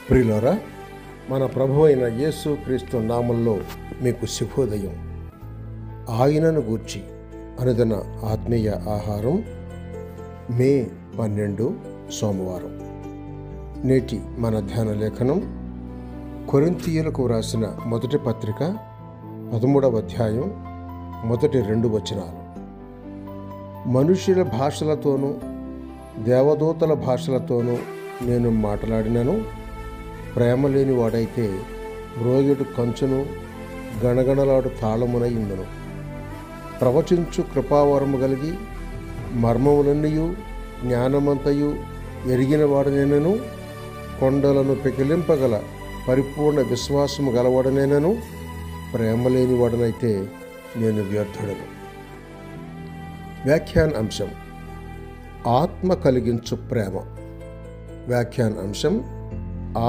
ప్రియులారా, మన ప్రభువు అయిన యేసు క్రీస్తు నామంలో మీకు శుభోదయం. ఆయనను గూర్చి అనుదిన ఆత్మీయ ఆహారం మే 12 సోమవారం. నేటి మన ధ్యాన లేఖనం కొరింథీయులకు వ్రాసిన మొదటి పత్రిక 13వ అధ్యాయం మొదటి 2 వచనాలు. మనుష్యుల భాషలతోనూ దేవదూతల భాషలతోనూ నేను మాట్లాడినను, ప్రేమ లేని వాడైతే మ్రోగిడు కంచును గణగణలాడు తాళమునై ఇందును. ప్రవచించు కృపావరము కలిగి మర్మములన్నీయు జ్ఞానమంతయు ఎరిగిన వాడనేనను, కొండలను పెకిలింపగల పరిపూర్ణ విశ్వాసము గలవాడనేనను, ప్రేమ లేని వాడనైతే నేను వ్యర్థుడను. వ్యాఖ్యాన అంశం: ఆత్మ కలిగించు ప్రేమ. వ్యాఖ్యాన అంశం: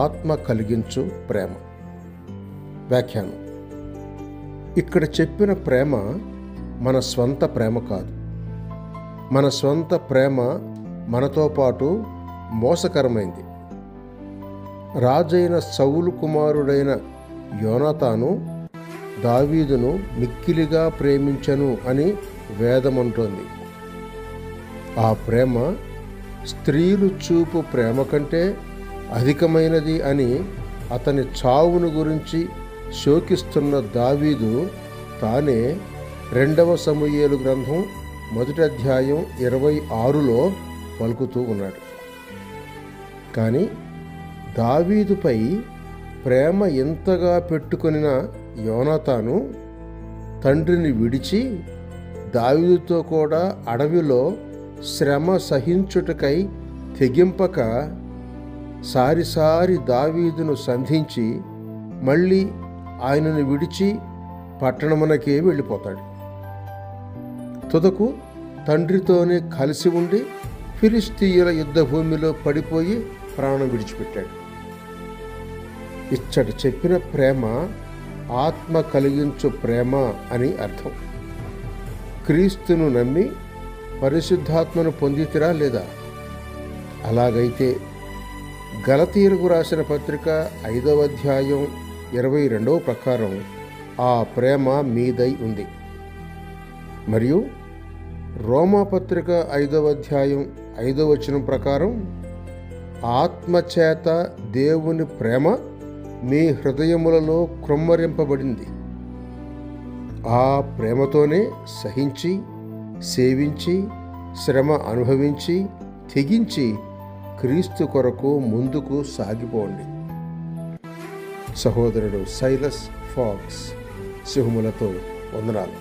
ఆత్మ కలిగించు ప్రేమ. వ్యాఖ్యానం: ఇక్కడ చెప్పిన ప్రేమ మన స్వంత ప్రేమ కాదు. మన స్వంత ప్రేమ మనతో పాటు మోసకరమైంది. రాజైన సౌలు కుమారుడైన యోనాతాను దావీదును మిక్కిలిగా ప్రేమించెను అని వేదమంటోంది. ఆ ప్రేమ స్త్రీలు చూపు ప్రేమ కంటే అధికమైనది అని అతని చావును గురించి శోకిస్తున్న దావీదు తానే 2వ సమూయేలు గ్రంథం 1వ అధ్యాయం 26లో పలుకుతూ ఉన్నాడు. కానీ దావీదుపై ప్రేమ ఎంతగా పెట్టుకొనిన యోనాతాను తండ్రిని విడిచి దావీదుతో కూడా అడవిలో శ్రమ సహించుటకై తెగింపక సారిసారి దావీదును సంధించి మళ్ళీ ఆయనను విడిచి పట్టణమునకే వెళ్ళిపోతాడు. తుదకు తండ్రితోనే కలిసి ఉండి ఫిలిష్తీయుల యుద్ధ భూమిలో పడిపోయి ప్రాణం విడిచిపెట్టాడు. ఇచ్చట చెప్పిన ప్రేమ ఆత్మ కలిగించు ప్రేమ అని అర్థం. క్రీస్తును నమ్మి పరిశుద్ధాత్మను పొందితిరా లేదా? అలాగైతే గలతీయులకు రాసిన పత్రిక 5వ అధ్యాయం 22వ ప్రకారం ఆ ప్రేమ మీదై ఉంది. మరియు రోమాపత్రిక 5వ అధ్యాయం 5వ వచనం ప్రకారం ఆత్మచేత దేవుని ప్రేమ మీ హృదయములలో కృమ్మరింపబడింది. ఆ ప్రేమతోనే సహించి, సేవించి, శ్రమ అనుభవించి, తెగించి క్రీస్తు కొరకు ముందుకు సాగిపోండి. సహోదరుడు సైలస్ ఫాక్స్. శుభములతో వందనాలు.